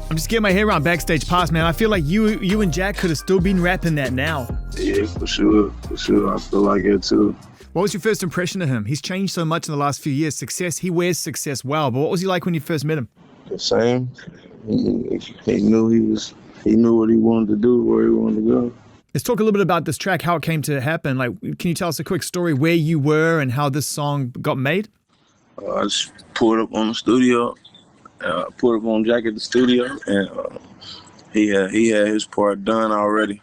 I'm just getting my head around Backstage Pass, man. I feel like you and Jack could have still been rapping that now. Yeah, for sure. I feel like it too. What was your first impression of him? He's changed so much in the last few years. He wears success well, but what was he like when you first met him? The same. He knew what he wanted to do, where he wanted to go. Let's talk a little bit about this track, how it came to happen. Like, can you tell us a quick story where you were and how this song got made? I just pulled up on the studio, pulled up on Jack at the studio, and he had his part done already.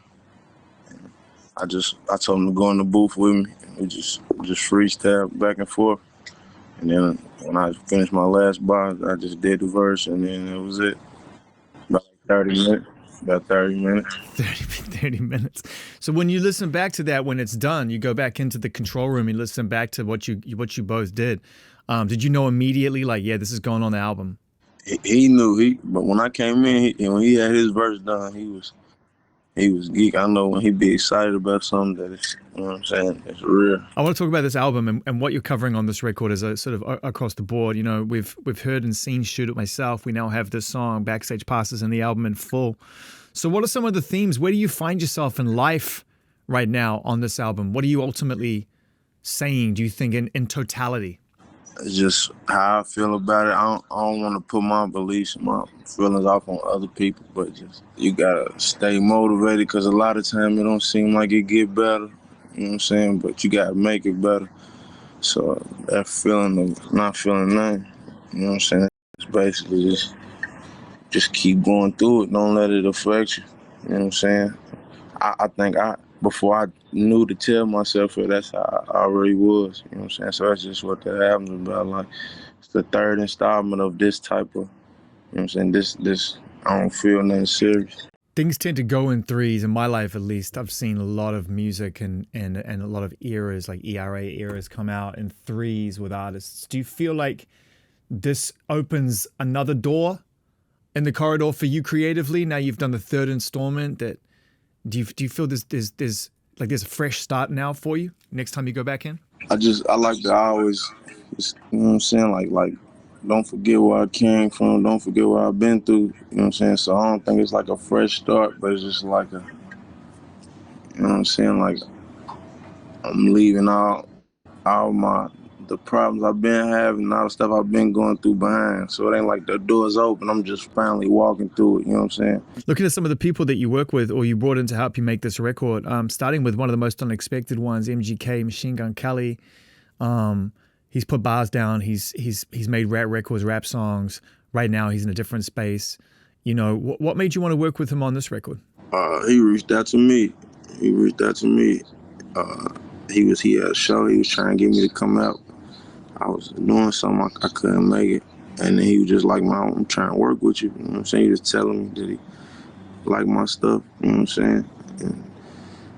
I told him to go in the booth with me. We just freestyle back and forth. And then when I finished my last bar, I just did the verse, and then that was it. About 30 minutes. 30 minutes. So when you listen back to that, when it's done, you go back into the control room and listen back to what you both did. Did you know immediately, like, yeah, this is going on the album? He knew. But when I came in, when he had his verse done, he was geek. I know when he be excited about something that it's, you know what I'm saying, it's real. I want to talk about this album and what you're covering on this record is a sort of across the board. You know, we've heard and seen Shoot It Myself. We now have this song, Backstage Passes, and the album in full. So what are some of the themes? Where do you find yourself in life right now on this album? What are you ultimately saying, do you think, in totality? It's just how I feel about it. I don't want to put my beliefs, my feelings off on other people, but just you gotta stay motivated because a lot of time it don't seem like it get better. You know what I'm saying? But you gotta make it better. So that feeling of not feeling nothing, you know what I'm saying? It's basically just keep going through it. Don't let it affect you. You know what I'm saying? I think before I knew to tell myself that, that's how I already was. You know what I'm saying? So that's just what that album's about. Like, it's the third installment of this type of, you know what I'm saying? This I don't feel nothing serious. Things tend to go in threes, in my life at least. I've seen a lot of music and a lot of eras, like ERA eras, come out in threes with artists. Do you feel like this opens another door in the corridor for you creatively? Now you've done the third installment. Do you feel there's a fresh start now for you next time you go back in? I like to always, just, you know what I'm saying? Like, don't forget where I came from. Don't forget what I've been through. You know what I'm saying? So I don't think it's like a fresh start, but it's just like you know what I'm saying? Like, I'm leaving all the problems I've been having, all the stuff I've been going through behind. So it ain't like the door's open. I'm just finally walking through it. You know what I'm saying? Looking at some of the people that you work with or you brought in to help you make this record, starting with one of the most unexpected ones, MGK, Machine Gun Kelly. He's put bars down. He's made rap records, rap songs. Right now, he's in a different space. You know, what made you want to work with him on this record? He reached out to me. He had a show. He was trying to get me to come out. I was doing something, I couldn't make it. And then he was just like, man, I'm trying to work with you. You know what I'm saying? He was telling me that he liked my stuff. You know what I'm saying? And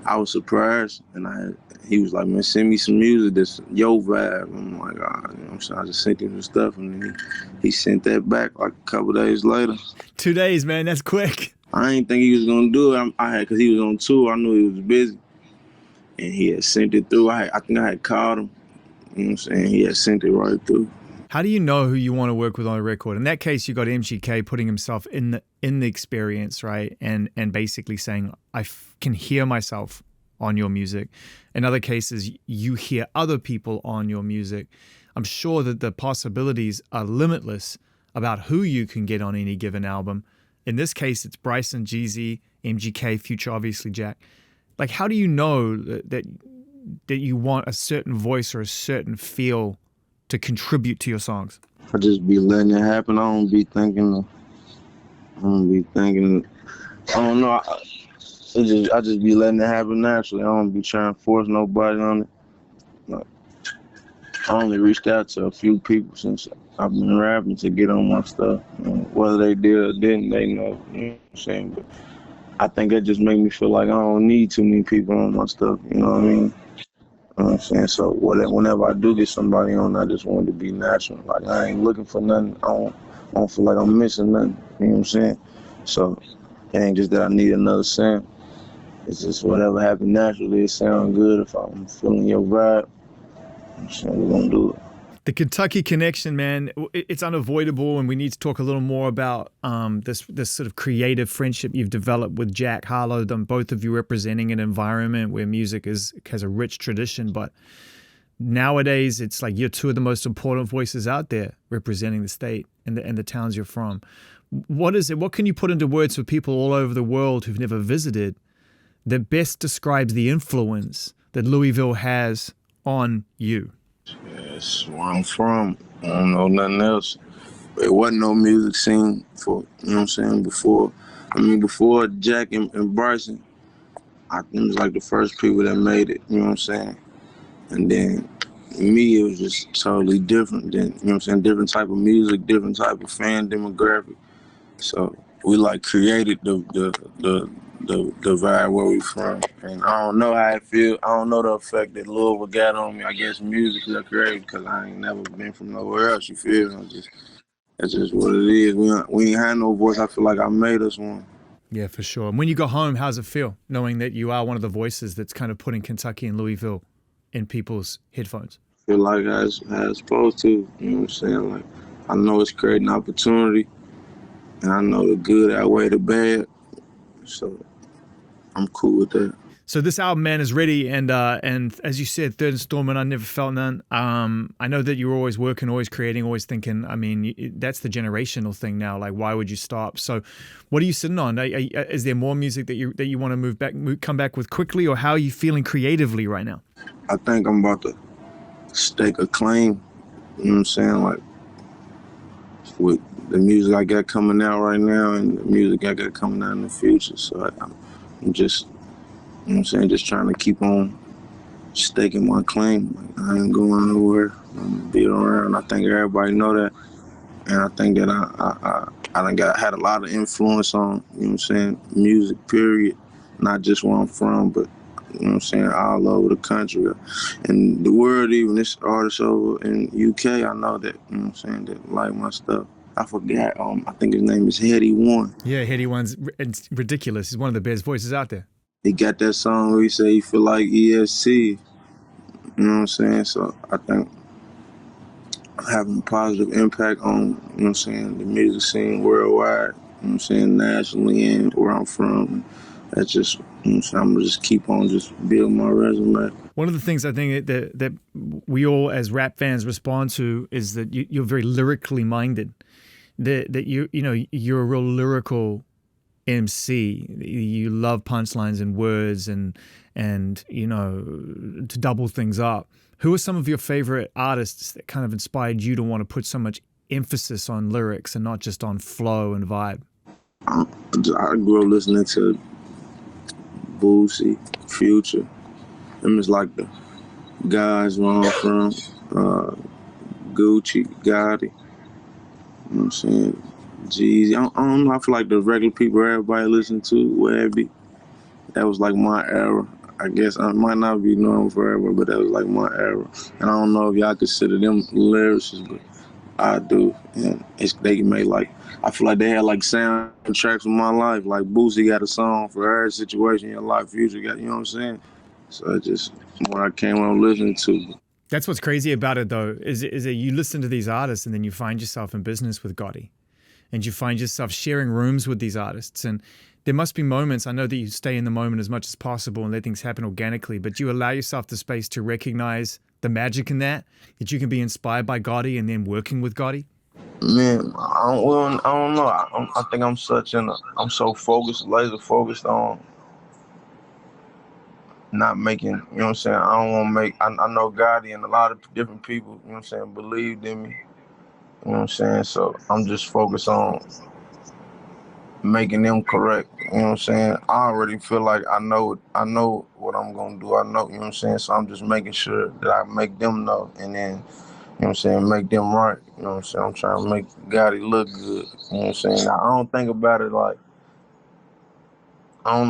I was surprised. And he was like, man, send me some music that's your vibe. I'm like, you know what I'm saying? I just sent him some stuff. And then he sent that back like a couple days later. 2 days, man. That's quick. I didn't think he was going to do it. Because he was on tour. I knew he was busy. And he had sent it through. I think I had called him. You know what I'm saying? He had sent it right through. How do you know who you want to work with on a record? In that case, you got MGK putting himself in the experience, right? And basically saying, I can hear myself on your music. In other cases, you hear other people on your music. I'm sure that the possibilities are limitless about who you can get on any given album. In this case, it's Bryson, Jeezy, MGK, Future, obviously Jack. Like, how do you know that you want a certain voice or a certain feel to contribute to your songs? I just be letting it happen. I don't be thinking. I don't know. I just be letting it happen naturally. I don't be trying to force nobody on it. Like, I only reached out to a few people since I've been rapping to get on my stuff. Whether they did or didn't, they know. You know what I'm saying? But I think that just made me feel like I don't need too many people on my stuff. You know what I mean? You know what I'm saying? So whenever I do get somebody on, I just want it to be natural. Like, I ain't looking for nothing. I don't feel like I'm missing nothing. You know what I'm saying? So it ain't just that I need another sound. It's just whatever happened naturally. It sounds good. If I'm feeling your vibe, I'm saying we're going to do it. The Kentucky connection, man, it's unavoidable, and we need to talk a little more about this sort of creative friendship you've developed with Jack Harlow. Them both of you representing an environment where music has a rich tradition, but nowadays it's like you're two of the most important voices out there representing the state and the towns you're from. What is it? What can you put into words for people all over the world who've never visited that best describes the influence that Louisville has on you? That's where I'm from. I don't know nothing else. There wasn't no music scene for, you know what I'm saying, before. I mean, before Jack and Bryson, I think it was like the first people that made it, you know what I'm saying? And then me, it was just totally different than, you know what I'm saying, different type of music, different type of fan demographic. So we like created the vibe where we from. And I don't know how it feel. I don't know the effect that Louisville got on me. I guess musically I created because I ain't never been from nowhere else, you feel me? That's just what it is. We ain't had no voice. I feel like I made us one. Yeah, for sure. And when you go home, how's it feel knowing that you are one of the voices that's kind of putting Kentucky and Louisville in people's headphones? I feel like I was supposed to, you know what I'm saying? Like, I know it's creating opportunity, and I know the good outweigh the bad, so I'm cool with that. So this album, man, is ready, and as you said, third installment, I Never Felt Nun. I know that you're always working, always creating, always thinking. I mean, that's the generational thing now. Like, why would you stop? So, what are you sitting on? Is there more music that you want to come back with quickly, or how are you feeling creatively right now? I think I'm about to stake a claim. You know what I'm saying? Like, with the music I got coming out right now, and the music I got coming out in the future. So I'm just, you know what I'm saying, just trying to keep on staking my claim. Like, I ain't going nowhere. I'm gonna be around. I think everybody know that. And I think that I done had a lot of influence on, you know what I'm saying, music, period. Not just where I'm from, but, you know what I'm saying, all over the country. And the world, even this artist over in UK, I know that, you know what I'm saying, that like my stuff. I forgot, I think his name is Heady One. Yeah, Heady One's ridiculous. He's one of the best voices out there. He got that song where he say he feel like EST. You know what I'm saying? So I think having a positive impact on, you know what I'm saying, the music scene worldwide, you know what I'm saying, nationally and where I'm from. That's just, you know what I'm saying, I'm gonna just keep on just building my resume. One of the things I think that we all as rap fans respond to is that you're very lyrically minded. That you're a real lyrical MC. You love punchlines and words and you know, to double things up. Who are some of your favorite artists that kind of inspired you to want to put so much emphasis on lyrics and not just on flow and vibe? I grew up listening to Boosie, Future. Them is like the guys where I'm from. Gucci, Gotti. You know what I'm saying? Jeezy. I don't know. I feel like the regular people everybody listen to, Webby. That was like my era. I guess I might not be known for everyone, but that was like my era. And I don't know if y'all consider them lyricists, but I do. And they made like, I feel like they had like soundtracks of my life. Like Boosie got a song for every situation in your life. Future got, you know what I'm saying? So it just what I came on listening to. That's what's crazy about it, though, is that you listen to these artists and then you find yourself in business with Gotti, and you find yourself sharing rooms with these artists. And there must be moments, I know that you stay in the moment as much as possible and let things happen organically, but you allow yourself the space to recognize the magic in that you can be inspired by Gotti and then working with Gotti? Man, I don't know. I think I'm I'm so focused, laser focused on not making, you know what I'm saying? I don't want to make, I know Gotti and a lot of different people, you know what I'm saying, believed in me, you know what I'm saying? So I'm just focused on making them correct, you know what I'm saying? I already feel like I know what I'm going to do. I know, you know what I'm saying? So I'm just making sure that I make them know, and then, you know what I'm saying, make them right, you know what I'm saying? I'm trying to make Gotti look good, you know what I'm saying? I don't think about it like,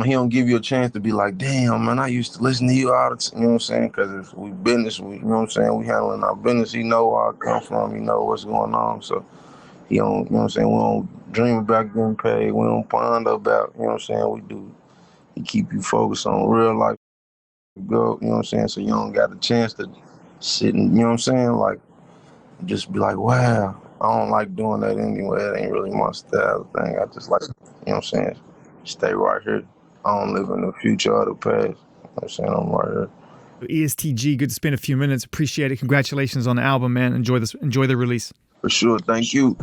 he don't give you a chance to be like, damn, man, I used to listen to you all the time, you know what I'm saying? Because if we business, you know what I'm saying, we handling our business, he know where I come from, he know what's going on, so he don't, you know what I'm saying, we don't dream about getting paid, we don't ponder about, you know what I'm saying, he keep you focused on real life, go, you know what I'm saying, so you don't got a chance to sit and, you know what I'm saying, like, just be like, wow, I don't like doing that anyway. It ain't really my style thing. I just like, you know what I'm saying, stay right here. I don't live in the future or the past. You know what I'm saying? I'm right here. EST Gee, good to spend a few minutes. Appreciate it. Congratulations on the album, man. Enjoy the release. For sure. Thank you.